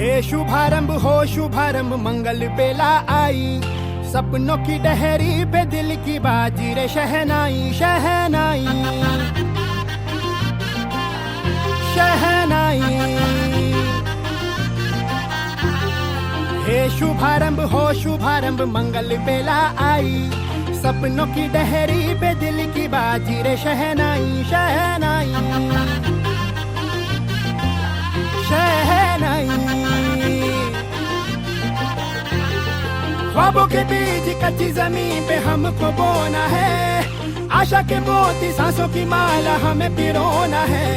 हे शुभारंभ हो शुभारंभ मंगल बेला आई, सपनों की डहरी पे दिल की बाजी रे शहनाई शहनाई शहनाई। हे शुभारंभ हो शुभारंभ मंगल बेला आई, सपनों की डहरी पे दिल की बाजी रे शहनाई शहनाई शहनाई। ख्वाबों के बीज कच्ची जमीन पे हमको बोना है, आशा के मोती सांसों की माला हमें पिरोना है,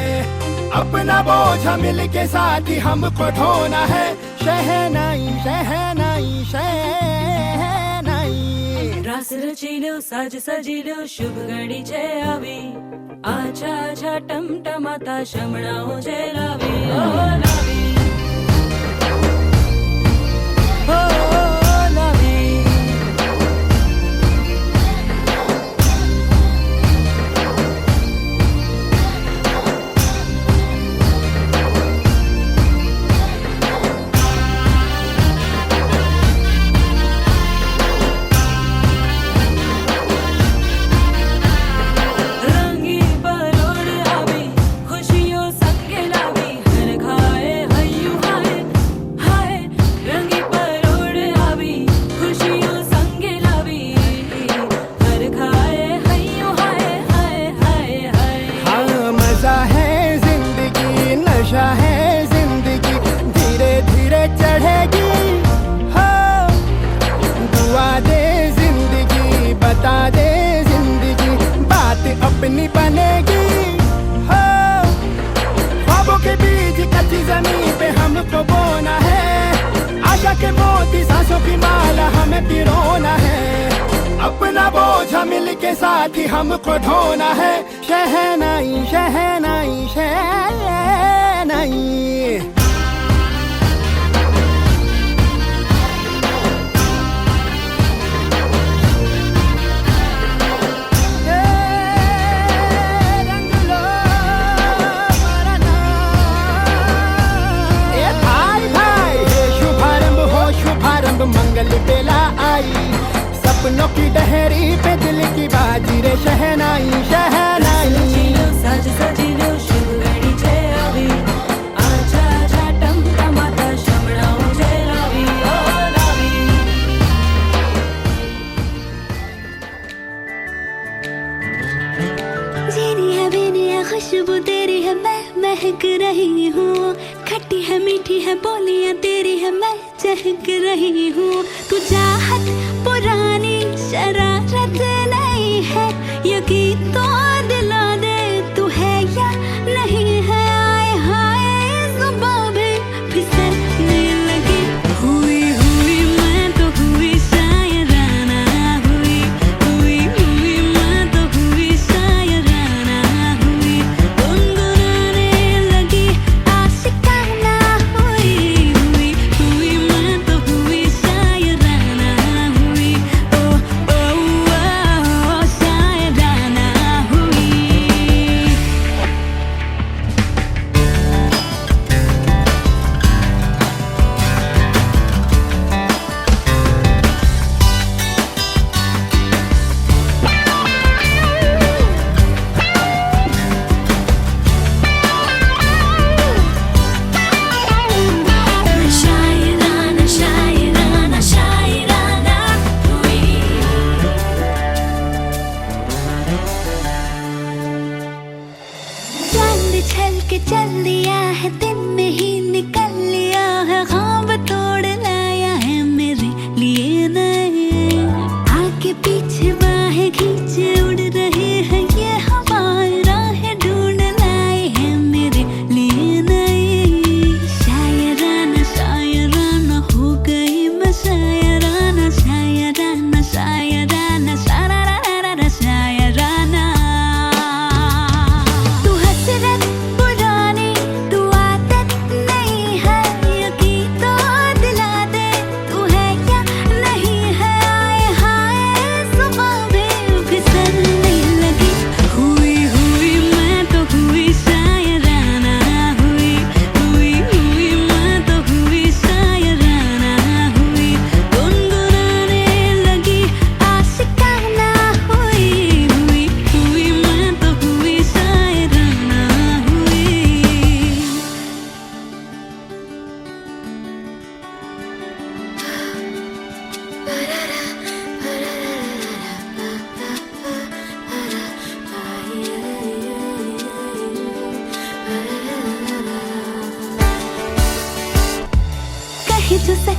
अपना बोझ मिल के साथ ही हमको ढोना है। शहनाई शहनाई शहनाई। रास रचिलो साज सजिलो शुभ घड़ी छे आवी, आछा आछा टमटमाता शमणाओ जे लावी ओ लावी ओ लावी। है जिंदगी धीरे धीरे चढ़ेगी, हो दुआ दे जिंदगी बता दे जिंदगी बात अपनी बनेगी, हो ख्वाबों के बीज कच्ची जमीन पे हमको बोना है, आशा के मोती सांसों की माला हमें पिरोना है, अपना बोझ मिल के साथ ही हमको ढोना है। शहनाई शहनाई शहनाई। मंगल बेला आई, सपनों की डहरी पे दिल की बाजी रे शहनाई शहनाई। साज सजिलो शुभ घड़ी छे आवी, आछा आछा टमटमाता शमणाओ जे लावी ओ लावी। जीनी है बीनी है खुशबू तेरी है मैं महक रही हूँ, खट्टी है मीठी है बोलियां तेरी है मैं चहक रही हूँ। तू चाहत पुरानी शरारत नहीं है, यकीन तो दिला दे तू है या नहीं है। आए हाय जुबां भी फिसलने लगी, हुई हुई मैं तो हुई शायराना, हुई हुई हुई मैं तो हुई शायराना, हुई गुनगुनाने लगी आशिकाना, हुई हुई हुई मैं तो हुई शायराना,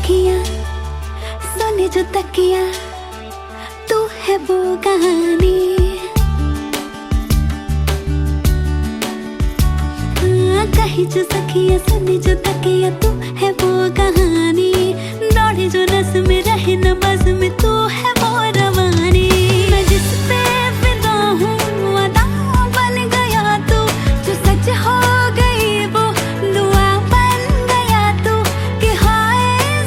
सखियाँ सोने जो तकिया तू है वो कहानी कही जो सखियाँ सोने जो तकिया तू है वो कहानी दौड़े जो रस में रहे न बस में तू है वो रवानी मैं जिस पे फिदा हूँ अदा बन गया तू जो सच हो गई वो दुआ बन गया तू कि हाय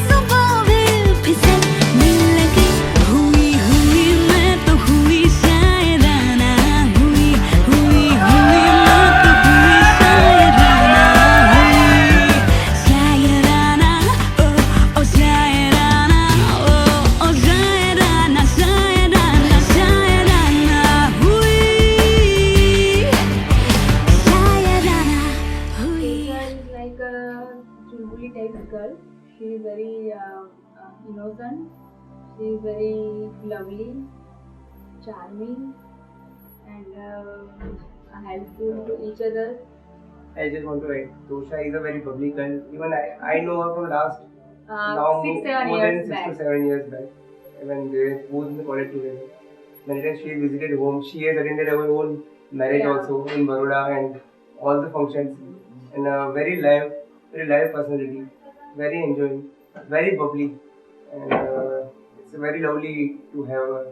सुबह भी फिसलने लगी हुई हुई मैं तो हुई शायराना हुई हुई हुई मैं तो हुई शायराना हुई शायराना ओ शायराना ओ शायराना शायराना शायराना हुई शायराना हुई Is like a chulbuli type girl. She is very innocent. She is very lovely, charming, and helpful to each other. I just want to add, Tosha is a very bubbly girl. Even I know her from last now 6-7 more years than back. 6 to 7 years back. When we were both in the college together. Many times she visited home. She has attended our own marriage Yeah. also in Baroda and all the functions. And a very live personality. Very enjoying, very bubbly, and it's very lovely to have her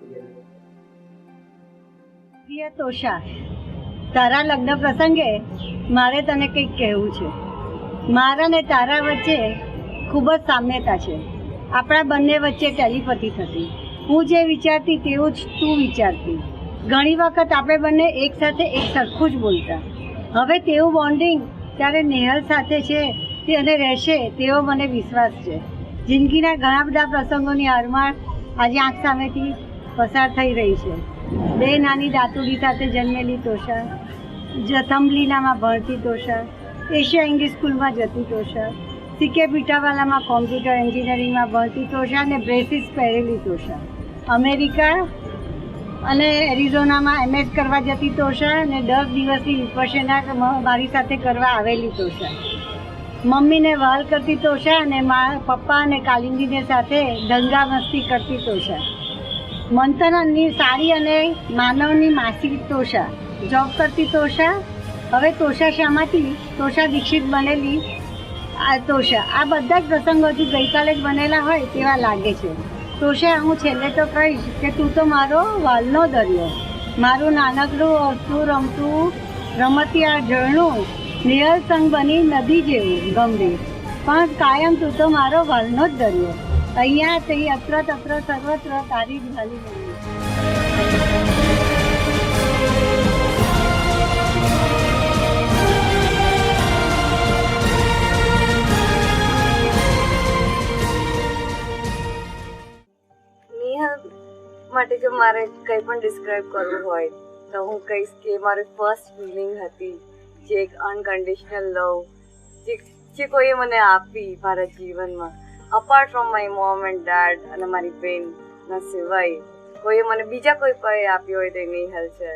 together. પ્રિય તોષા, તારા લગ્ન પ્રસંગે મારે તને કંઈક કહેવું છે. મારા ને તારા વચ્ચે ખૂબ જ સામ્યતા છે. આપણા બંને વચ્ચે ટેલિપથી થતી. હું જે વિચારતી તેવું જ તું વિચારતી. ઘણી વખત આપણે બંને એકસાથે એક સરખું જ બોલતા. હવે તેવું બોન્ડિંગ ત્યારે નેહલ સાથે છે તે અને રહેશે તેવો મને વિશ્વાસ છે. જિંદગીના ઘણા બધા પ્રસંગોની હારમાળ આજે આંખ સામેથી પસાર થઈ રહી છે. બે નાની દાતુડી સાથે જન્મેલી તોષા, જથંબલીનામાં ભણતી તોષા, એશિયા ઇંગ્લિશ સ્કૂલમાં જતી તોષા, સીકે પીટાવાલામાં કોમ્પ્યુટર એન્જિનિયરિંગમાં ભણતી તોષા અને બ્રેસીસ પહેરેલી તોષા, અમેરિકા અને એરિઝોનામાં MS કરવા જતી તોષા અને 10 દિવસની વિપશ્યના મારી સાથે કરવા આવેલી તોષા, મમ્મીને વહાલ કરતી તોષા અને પપ્પા અને કાલિંદીને સાથે દંગા મસ્તી કરતી તોષા, મંથનની સાડી અને માનવની માસી તોષા, જોબ કરતી તોષા, હવે તોષા શામાંથી તોષા દીક્ષિત બનેલી આ તોષા. આ બધા જ પ્રસંગો હજુ ગઈકાલે જ બનેલા હોય તેવા લાગે છે. તોષા, હું છેલ્લે તો કહીશ કે તું તો મારો વાલનો દરિયો, મારું નાનકડું હસતું રમતું રમતિયા ઝરણું, નિયલ સંગ બની નદી જેવું ગંભીર, પણ કાયમ તું તો મારો વાલનો જ દરિયો. અહીંયા તે અત્ર તત્ર સર્વત્ર તારી જ વાલી બની. માટે જો મારે કંઈ પણ ડિસ્ક્રાઇબ કરવું હોય તો હું કહીશ કે મારી ફર્સ્ટ ફિલિંગ હતી જે એક અનકન્ડિશનલ લવ જે કોઈએ મને આપી મારા જીવનમાં, apart from my mom and dad અને મારી બેનના સિવાય કોઈએ મને બીજા કોઈ આપ્યો હોય તો એ નેહલ છે.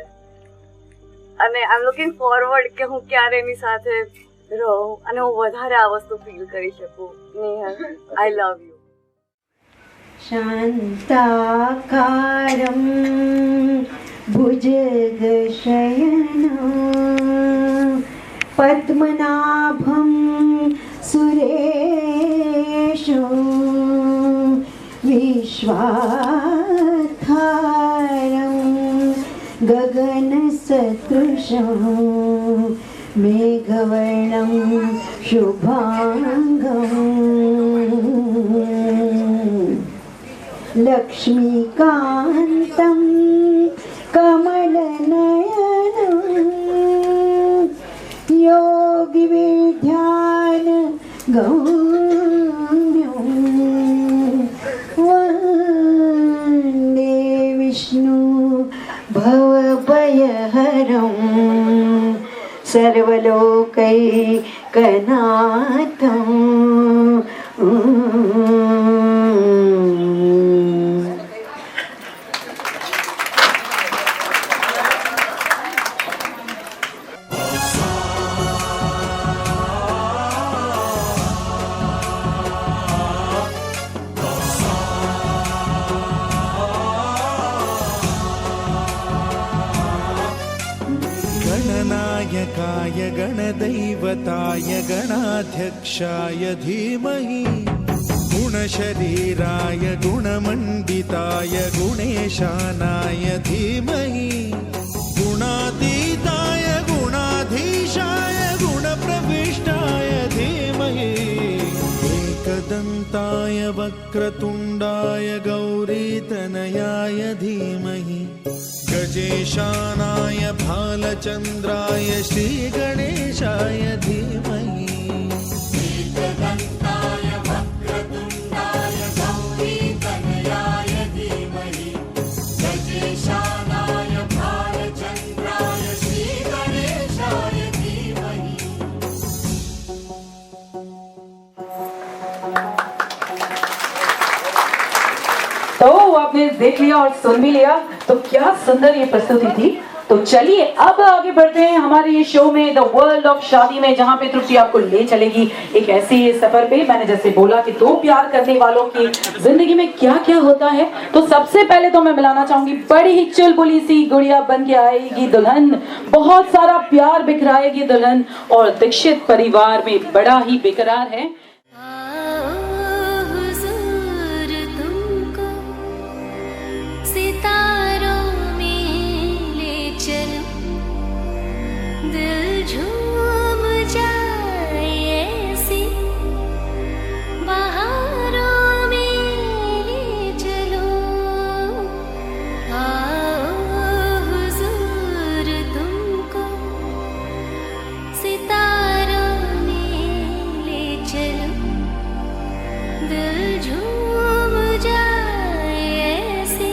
અને આઈ એમ લુકિંગ ફોરવર્ડ કે હું ક્યારે એની સાથે રહું અને હું વધારે આ વસ્તુ ફીલ કરી શકું. નેહલ, આઈ લવ યુ. शान्ताकारं भुजगशयनं पद्मनाभं सुरेशं विश्वाधारं गगनसदृशं मेघवर्णं शुभाङ्गम् लक्ष्मीकान्तं कमलनयनं योगिविद्यान गम्यं वन्दे विष्णु भवभयहरं सर्वलोकैकनाथम् गणनायकाय गणदैवताय गणाध्यक्षाय धीमहि गुणशरीराय गुणमण्डिताय गुणेशानाय धीमहि गुणातीताय गुणाधीशाय गुणप्रविष्टाय धीमहि एकदन्ताय वक्रतुण्डाय गौरीतनयाय धीमहि गजेशानाय भालचन्द्राय श्रीगणेशाय धीमहि एकदन्ताय वक्रतुण्डाय गौरीतनयाय धीमहि गजेशानाय भालचन्द्राय श्रीगणेशाय धीमहि। तो आपने देख लिया और सुन भी लिया, तो क्या सुंदर ये प्रस्तुति थी। तो चलिए अब आगे बढ़ते हैं हमारे ये शो में, द वर्ल्ड ऑफ शादी में, जहाँ पे त्रुटि आपको ले चलेगी एक ऐसे सफर पे। मैंने जैसे बोला कि दो प्यार करने वालों की जिंदगी में क्या क्या होता है, तो सबसे पहले तो मैं मिलाना चाहूंगी बड़ी ही चुलबुली सी गुड़िया बन के आएगी दुल्हन, बहुत सारा प्यार बिखराएगी दुल्हन, और दीक्षित परिवार में बड़ा ही बेकरार है। सितारों में ले चलो, दिल झूम जाए ऐसी, बहारों में ले चलो, आओ हुजूर तुमको सितारों में ले चलो, दिल झूम जाए ऐसी,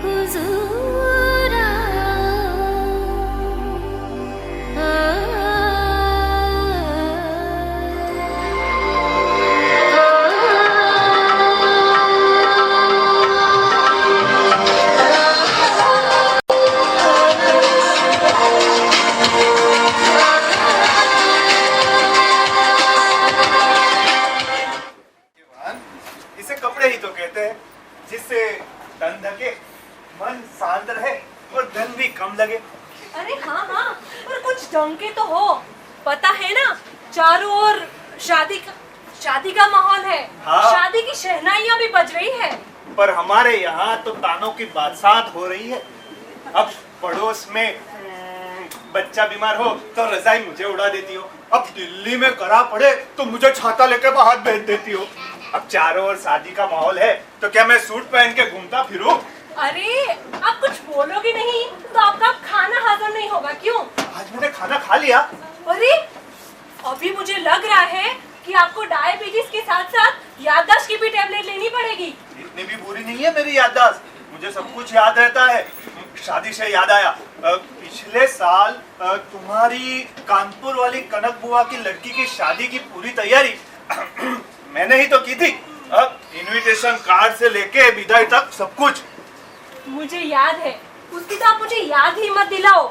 हुजूर इसे कपड़े ही तो कहते हैं, जिससे तन ढके, मन शांत रहे और धन भी कम लगे। अरे हाँ हाँ, पर कुछ ढंग के तो हो। पता है ना, चारों ओर शादी का माहौल है। हाँ। शादी की शहनाइयाँ भी बज रही है। पर हमारे यहाँ तो तानों की बरसात हो रही है। अब पड़ोस में बच्चा बीमार हो तो रजाई मुझे उड़ा देती हो, अब दिल्ली में करा पड़े तो मुझे छाता लेकर बाहर भेज देती हो। अब चारों ओर शादी का माहौल है तो क्या मैं सूट पहन के घूमता फिरूं? अरे आप कुछ बोलोगे नहीं तो आपका खाना हजम नहीं होगा। क्यों? आज मैंने खाना खा लिया। अरे अभी मुझे लग रहा है कि आपको डायबिटीज के साथ साथ याददाश्त की भी टेबलेट लेनी पड़ेगी। इतनी भी बुरी नहीं है मेरी याददाश्त, मुझे सब कुछ याद रहता है। शादी से याद आया, पिछले साल तुम्हारी कानपुर वाली कनक बुआ की लड़की की शादी की पूरी तैयारी मैंने ही तो की थी। इनविटेशन कार्ड से लेके विदाई तक सब कुछ मुझे याद है। उसकी तो आप मुझे याद ही मत दिलाओ।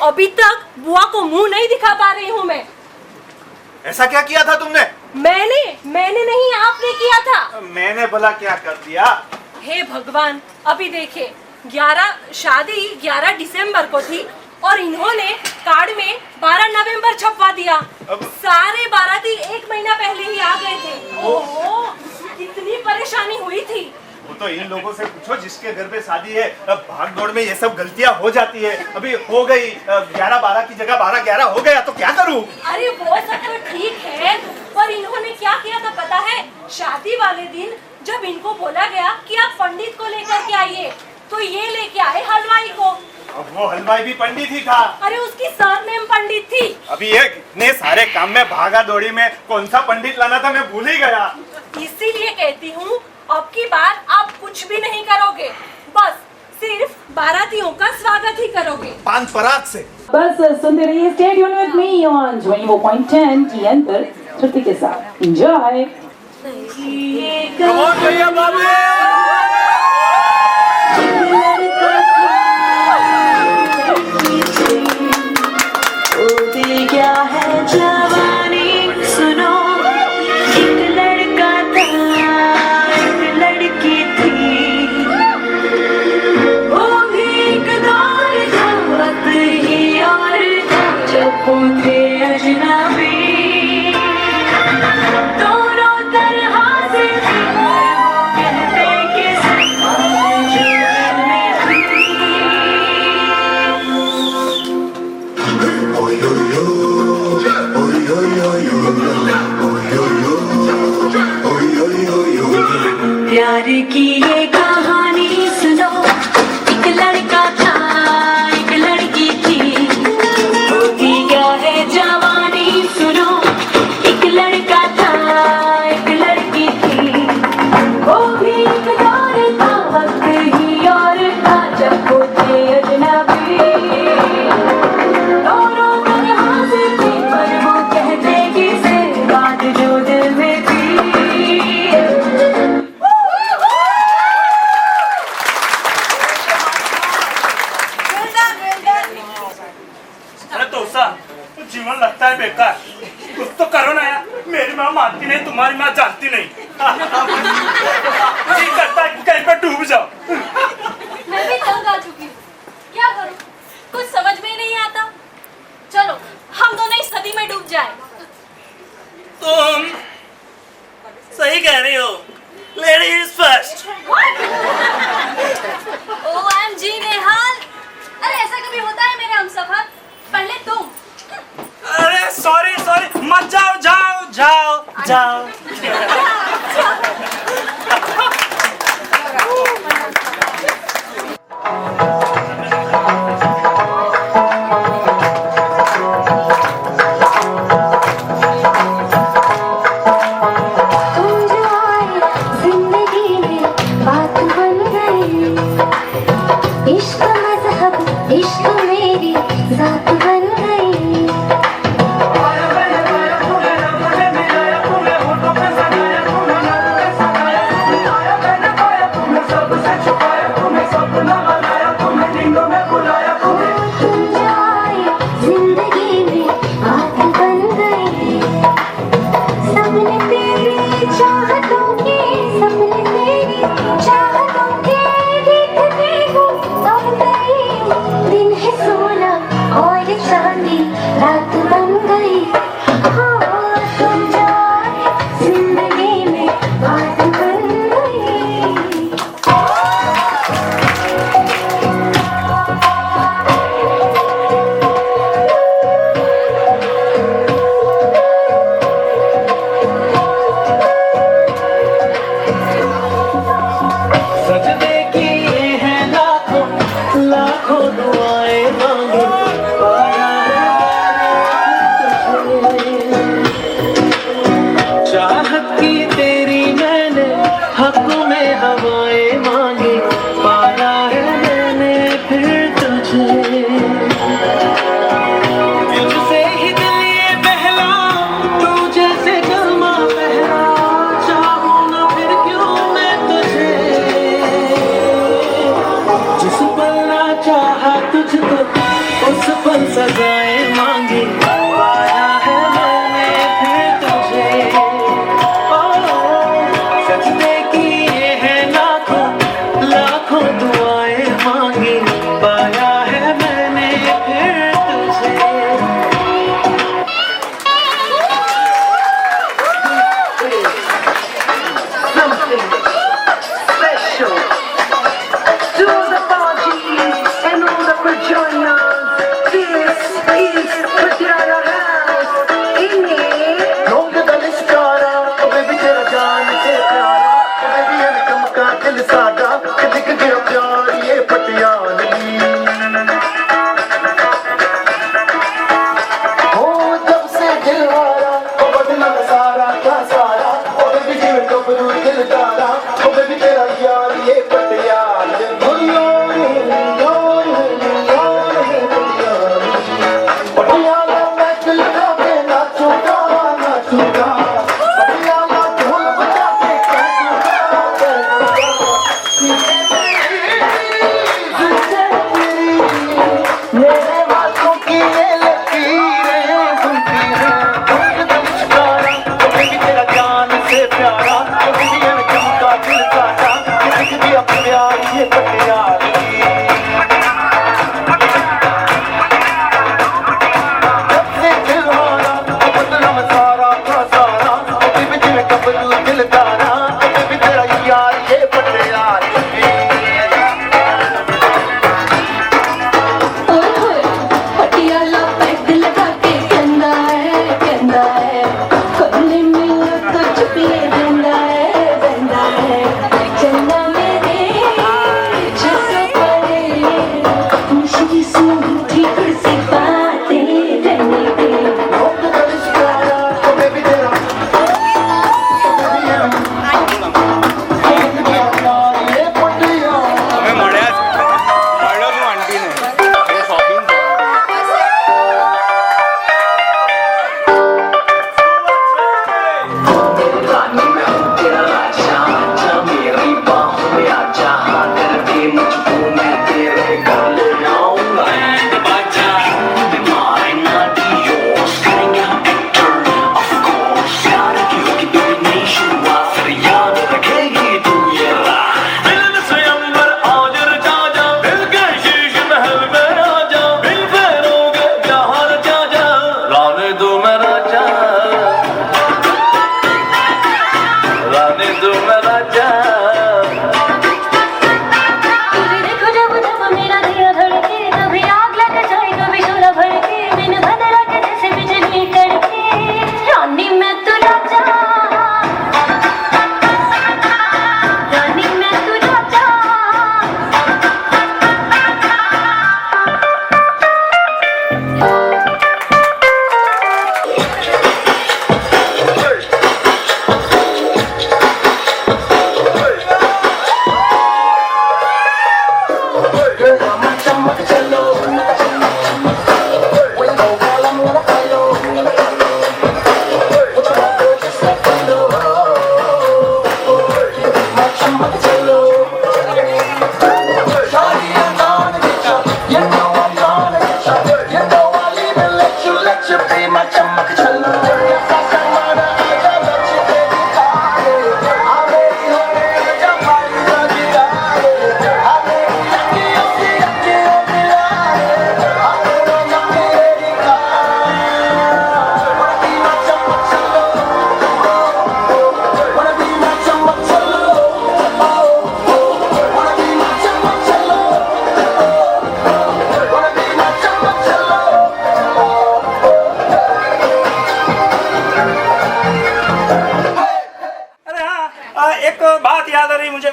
अभी तक बुआ को मुंह नहीं दिखा पा रही हूँ मैं। ऐसा क्या किया था तुमने? मैंने नहीं, आपने किया था। मैंने भला क्या कर दिया? हे भगवान, अभी देखिए, 11 दिसंबर को थी और इन्होंने कार्ड में 12 नवंबर छपवा दिया। सारे बाराती 1 महीना पहले ही आ गए थे। ओहो, कितनी परेशानी हुई थी। वो तो इन लोगों से पूछो जिसके घर पे शादी है। अब भाग दौड़ में ये सब गलतियां हो जाती है। अभी हो गई 11-12 की जगह 12-11 हो गया तो क्या करूं? अरे वो सब तो ठीक है, पर इन्होंने क्या किया था पता है? शादी वाले दिन जब इनको बोला गया कि आप पंडित को लेकर के आइए, तो ये लेके आए हलवाई को। अब वो हलवाई भी पंडित ही था। अरे उसकी सरनेम पंडित थी। अभी ये इतने सारे काम में भागा दौड़ी में कौन सा पंडित लाना था मैं भूल ही गया। इसीलिए कहती हूँ, अब की बार आप कुछ भी नहीं करोगे, बस सिर्फ बारातियों का स्वागत ही करोगे पान पराग से। बस सुनते रहिए, stay tune with me on 24.10 TN पर श्रुति के साथ। एंजॉय। क्या है जवानी सुनो, एक लड़का था एक लड़की थी, वो भी एक दौर था वक्त ही और जीवन लगता है बेकार। कुछ तो करो ना यार। मेरी माँ मानती नहीं, तुम्हारी माँ जानती नहीं। जी करता है कहीं पर डूब जाओ। मैं भी तंग आ चुकी हूँ, क्या करूँ, कुछ समझ में ही नहीं आता। चलो हम दोनों इस नदी में डूब जाए। तुम सही कह रही हो, लेडीज फर्स्ट। OMG नेहाल, अरे ऐसा कभी होता है मेरे हमसफर? पहले तुम। अरे सॉरी मत जाओ, जाओ। तुम जो आए जिंदगी में बात बन गई, इश्क मजहब इश्क मेरी जात बन गई। तुम जो आए जिंदगी में बात बन गई, सपने तेरी चाहतों के, सपने तेरी चाहतों के देखते हूँ अब गई। दिन है सोना और चांदी रात बन गई। हाँ तुम जो आए जिंदगी में बात बन गई। सजदे किए हैं लाखों दुआएं मांगे, पाया है चाहत की तेरी मैंने हक में हवाएं मांगे, पाया है मैंने फिर तुझे। तुझसे ही दिल ये बहला, तू जैसे गरमा पहला, चाहूं ना फिर क्यों मैं तुझे। जिस पल ना चाहा तुझको उस पल सजाएं मांगी, पाया है मैंने फिर तुझे। ओ सजदे किए हैं लाखों दुआएं मांगी, पाया है मैंने फिर तुझे। Something special to the parties and all the pajamas. This is Patiala House in it. Longer than this cara, oh baby tera jaan se pyara, oh baby ye kamka dil saada, dik gaya pyar ye Patiala. Oh jab se dil haara, oh badla सारा का सारा, oh baby जीवन कबरू दिल तारा, oh baby तेरा यार ये पटियाला। पटियाला मैं दिल का के नाचूंगा, पटियाला ढोल बजा के मेरे बातों की ये लकीरें सुनती हैं। ओ बेबी तेरा जान से प्यारा, ओ बेबी ये चमका दिल काटा, किसी भी अब प्यार ये पटियाला। जब से दिल हारा, ओ बदला मैं सारा का सारा, ओ बेबी तेरे कबरू दिल तारा, ओ बेबी तेरा यार ये पटियाला। पटियाला पैग लगा के कहना है कमले में तो चुपिए बंदा है चन्ना मेरे चमक चलो एक बात याद आ रही मुझे,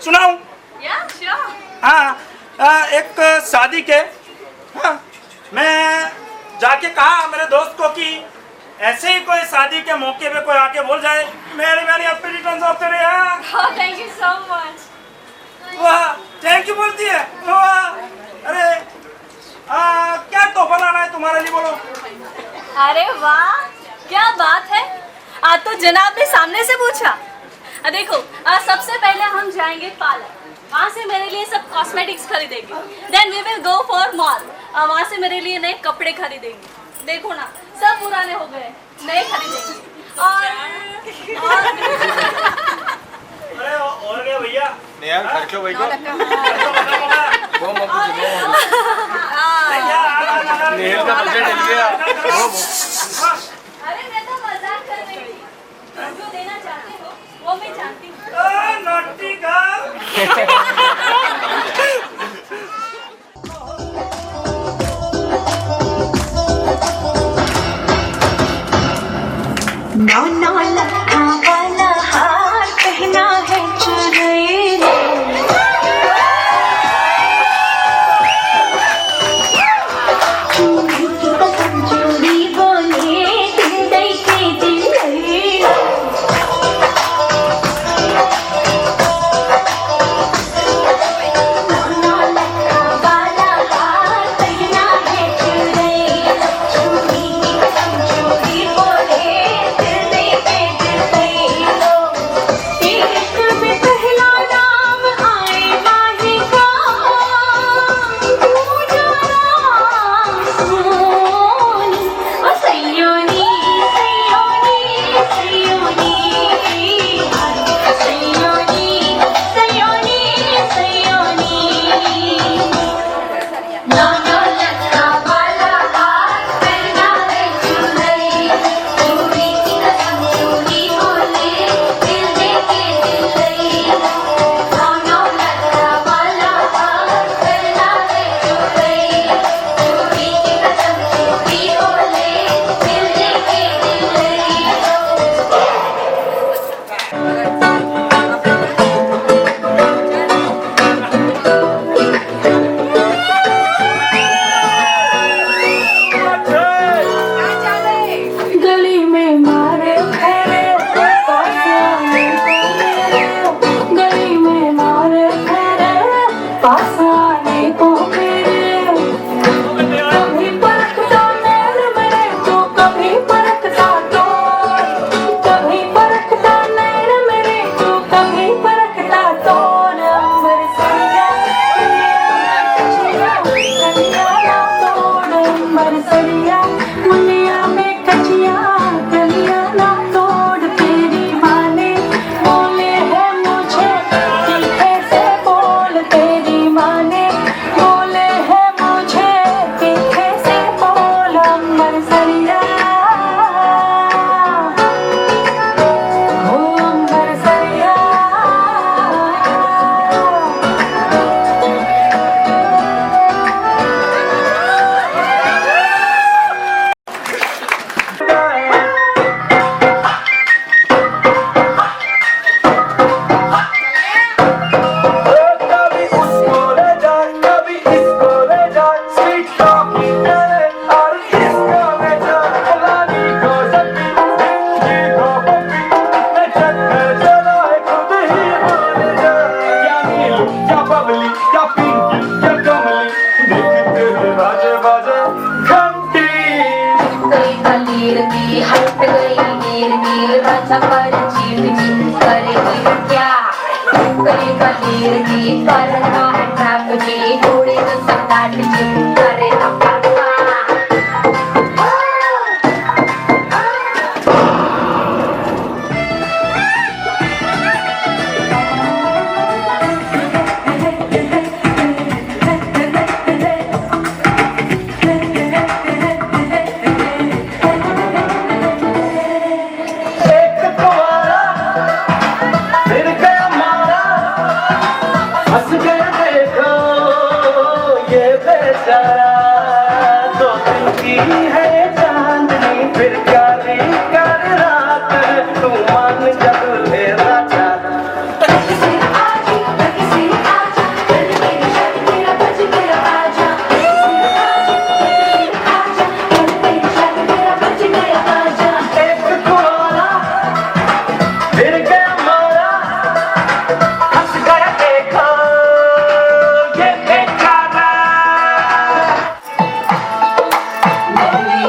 सुनाऊं? हाँ, एक शादी के मैं जाके कहा मेरे दोस्त को कि ऐसे ही कोई शादी के मौके पे कोई आके बोल जाए मेरी अपनी रिटर्न ऑफ तेरे यहाँ। Thank you so much. वाह, थैंक यू बोलती है। वाह, अरे क्या तोहफा लाना है तुम्हारे लिए, बोलो। अरे वाह, क्या बात है। आज तो जनाब ने सामने से पूछा। देखो, सबसे पहले हम जाएंगे पार्लर, वहाँ से मेरे लिए सब कॉस्मेटिक्स खरीदेंगे। Then we will go for mall, वहाँ से मेरे लिए नए कपड़े खरीदेंगे। देखो ना, सब पुराने हो गए, नए खरीदेंगे। और क्या भैया? अरे मैं तो मजाक कर रही थी, जो देना चाहते हो वो मैं जानती हूँ। Naughty girl. नौ लखा वाला हार पहना है चुराए चोरी बोले दिल दई के दिल नौ लखा वाला हार पहना है चुराए चोरी बोले माँ तीर जी करना है ट्रैप जी घोड़े तो सताट जी करे ना परवा Lovely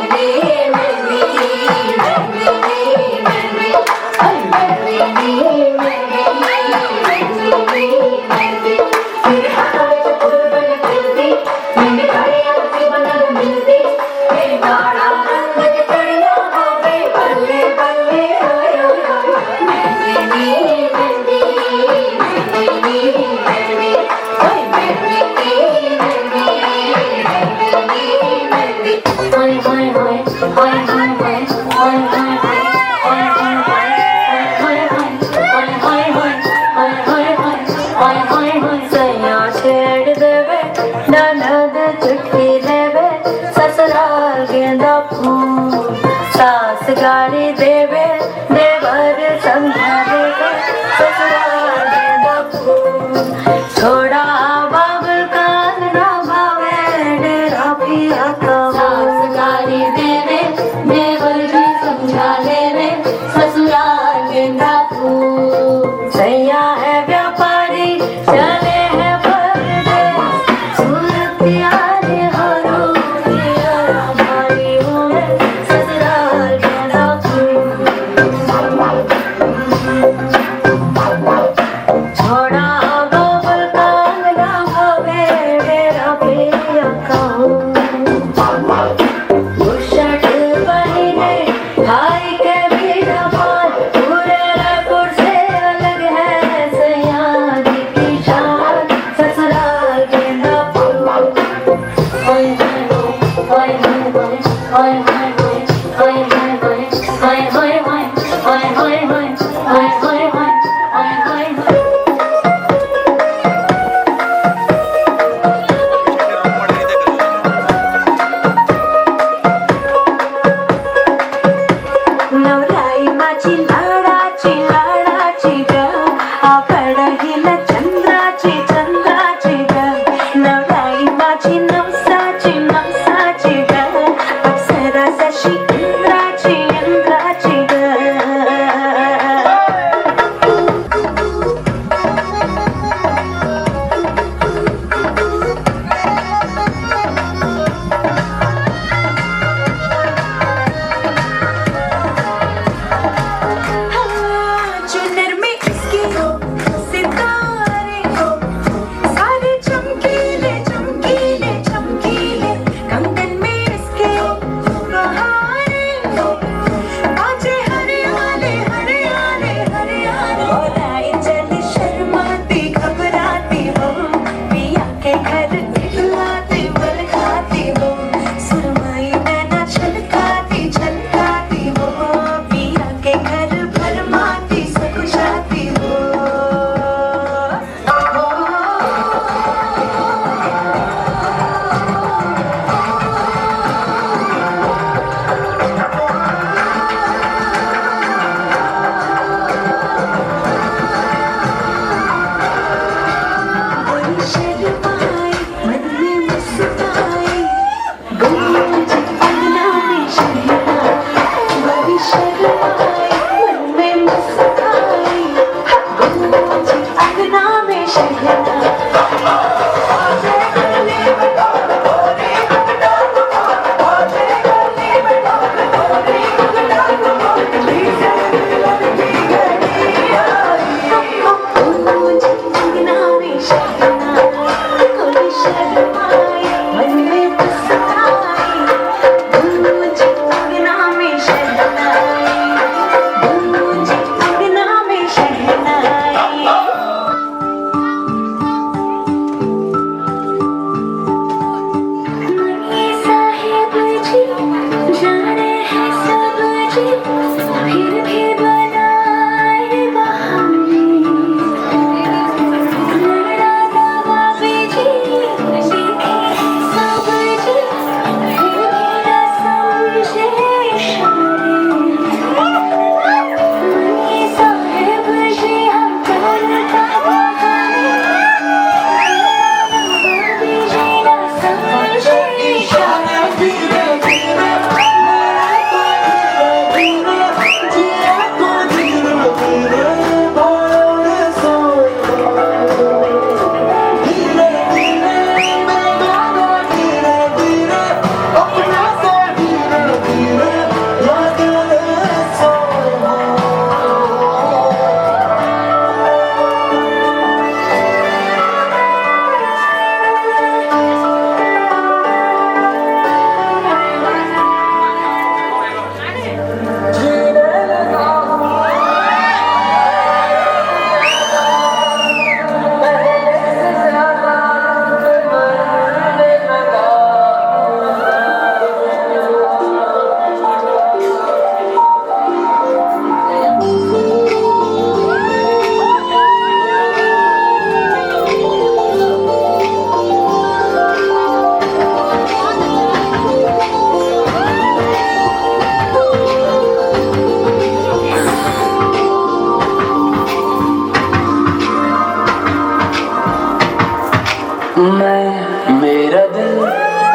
मैं मेरा दिल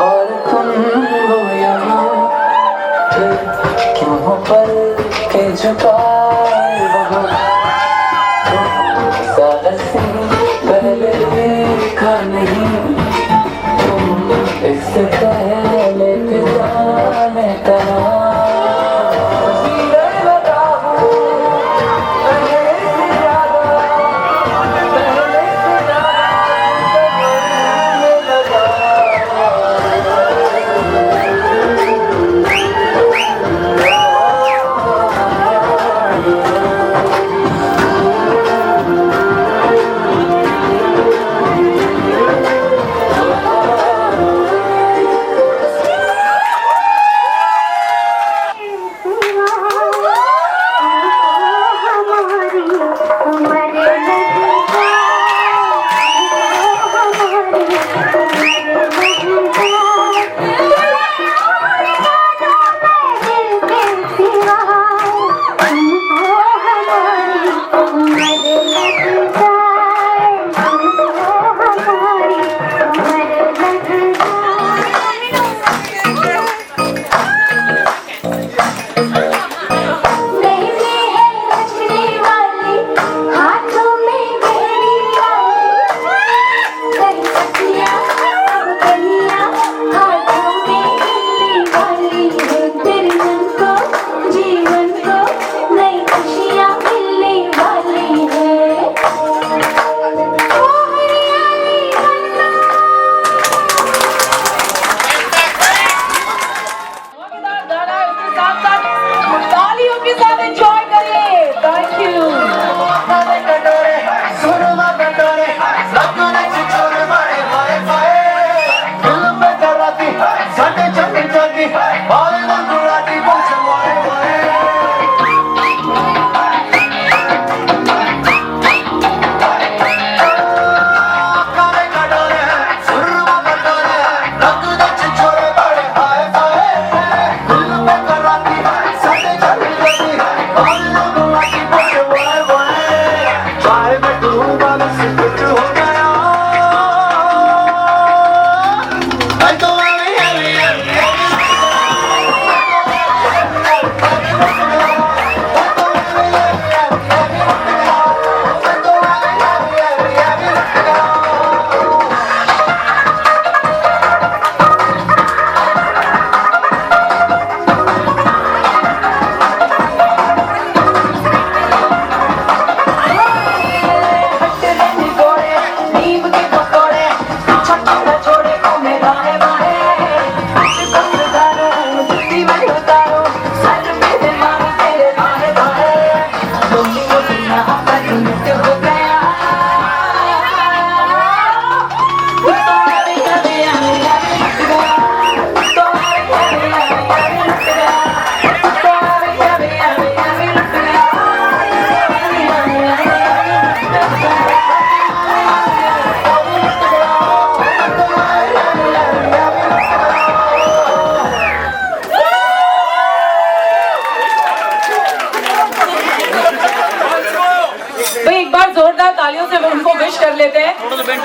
और खुद हो यहाँ फिर क्यों हो पल के झुकाए बहुत सारा सिंह पहले देखा नहीं तुम इससे पहले जाने कहा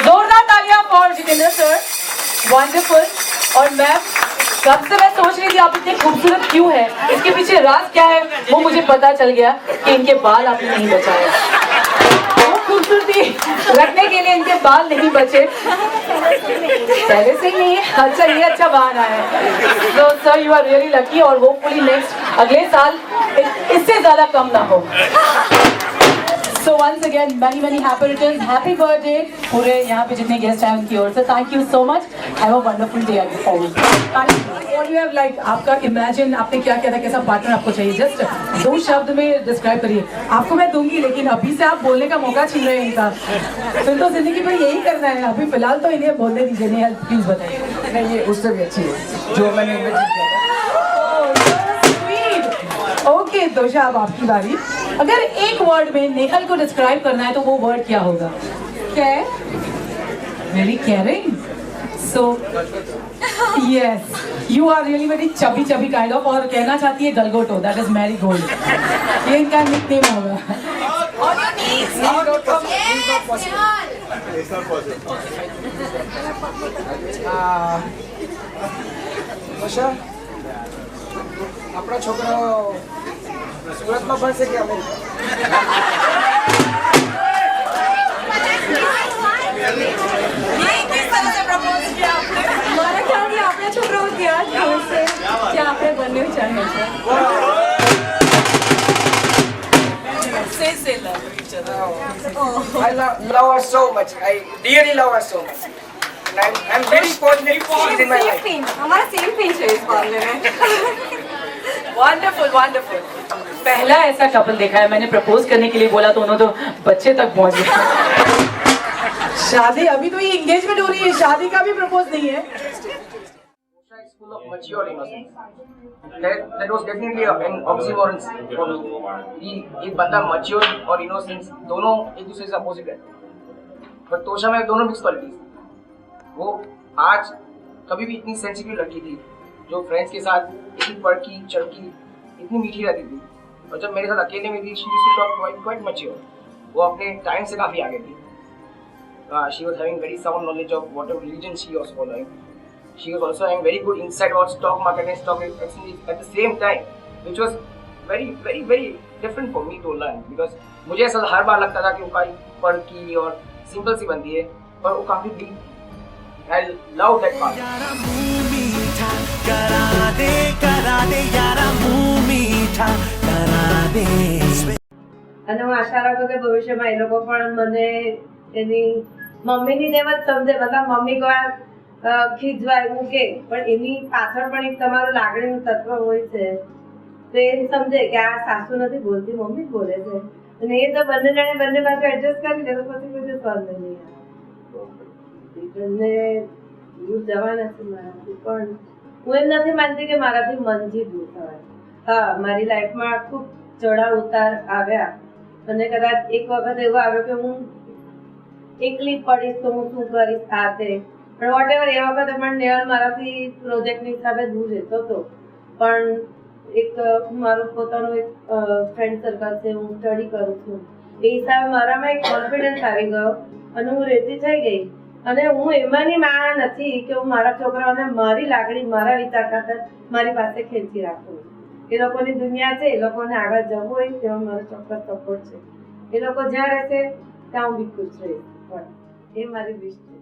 जोरदार तालियां फॉर जितेंद्र सर, वंडरफुल। और मैम, कब से मैं सोच रही थी आप इतने खूबसूरत क्यों है, इसके पीछे राज क्या है वो मुझे पता चल गया कि इनके बाल आपने नहीं बचाए। वो खूबसूरती रखने के लिए इनके बाल नहीं बचे पहले से ही। अच्छा, ये अच्छा बहाना है। तो sir you are really lucky और होपफुली नेक्स्ट अगले साल इससे ज्यादा कम ना हो। So once again, many happy returns, happy birthday पूरे यहाँ पे जितने गेस्ट हैं उनकी ओर से thank you so much, have a wonderful day ahead for you. What you have like, आपका imagine आपने क्या किया था, कैसा पार्टनर आपको चाहिए, जस्ट 2 शब्द में डिस्क्राइब करिए। आपको मैं दूंगी लेकिन अभी से आप बोलने का मौका छीन रहे हैं इनका, फिर तो जिंदगी में यही करना है। अभी फिलहाल तो इन्हें बोलने दीजिए। नहीं, हेल्प प्लीज बताइए। नहीं, ये उससे भी अच्छी है जो मैंने इमेजिन किया था। ओके दोषा, अब आपकी बारी। अगर एक वर्ड में नेहल को डिस्क्राइब करना है तो वो वर्ड क्या होगा? Care, very caring. So yes, you are really very chubby kind of. और कहना चाहती है गलगोटो, दैट इज मैरी गोल्ड, ये इनका निकनेम होगा। આપણા છોકરાઓ સુરતમાં ભણશે કે અમેરિકા? મારા ખ્યાલથી આપણા છોકરાઓ ત્યાં જ ભણશે જ્યાં આપણે બંને ચાહીએ છીએ. I love her so much. I really love her so much. And I'm very fortunate she's in my life. हमारा सेम पिन है इस मामले में. Wonderful wonderful. पहला ऐसा कपल देखा है मैंने, प्रपोज करने के लिए बोला तो उन्होंने तो बच्चे तक पहुंच गए. शादी अभी तो ये एंगेजमेंट हो रही है, शादी का भी प्रपोज नहीं है. It's full of mature innocence. That was definitely an oxymoron for me. एक बंदा mature और innocence दोनों एक दूसरे से अपोजिट है. पर तोशा में दोनों मिक्स क्वालिटीज. वो आज कभी भी इतनी सेंसिटिव लड़की थी जो फ्रेंड्स के साथ इतनी पड़की चड़की इतनी मीठी रहती थी, और जब मेरे साथ अकेले में थी she used to talk quite mature. वो अपने टाइम से काफी आगे थी. She was having very sound knowledge of whatever religion she was following. She was also having very good insight about stock market and stock exchange at the same time, which was very different for me to learn, because मुझे ऐसा हर बार लगता था कि वो काफी पढ़की और simple सी बनती है, पर वो काफी deep. I love that part. અને હું આશા રાખું કે ભવિષ્યમાં એ લોકો પણ મને એની મમ્મીની જેમ જ સમજે. મતલબ મમ્મી કોઈ ખીજવાય મૂકે પણ એની પાછળ પણ એક તમારું લાગણીનું તત્વ હોય છે, તો એ સમજે કે આ સાસુ નથી બોલતી, મમ્મી જ બોલે છે. અને એ તો બંને જણે બંને બાજુ એડજસ્ટ કરી લે તો પછી કોઈ દિવસ વાંધો નહીં આવે. બંને દૂર જવાના છે મારાથી, પણ હું એમ નથી માનતી કે મારાથી મનથી દૂર થવાય. હા, મારી લાઈફમાં ખૂબ ચડાવ ઉતાર આવ્યા, અને કદાચ એક વખત એવો આવ્યો કે હું એકલી પડીશ તો હું શું કરીશ આ તે, પણ વોટ એવર એ વખતે પણ નેહલ મારાથી પ્રોજેક્ટની હિસાબે દૂર રહેતો હતો. પણ એક મારું પોતાનું એક ફ્રેન્ડ સર્કલ છે, હું સ્ટડી કરું છું, એ હિસાબે મારામાં એક કોન્ફિડન્સ આવી ગયો અને હું રહેતી થઈ ગઈ. અને હું એમાંની માં નથી કે હું મારા છોકરાઓને મારી લાગણી મારા વિચાર ખાતર મારી પાસે ખેંચી રાખું. એ લોકોની દુનિયા છે, એ લોકોને આગળ જવું હોય તેમાં મારો ચોક્કસ સપોર્ટ છે. એ લોકો જ્યાં રહેશે ત્યાં હું બી ખુશ રહીશ. પણ એ મારી વિશ છે.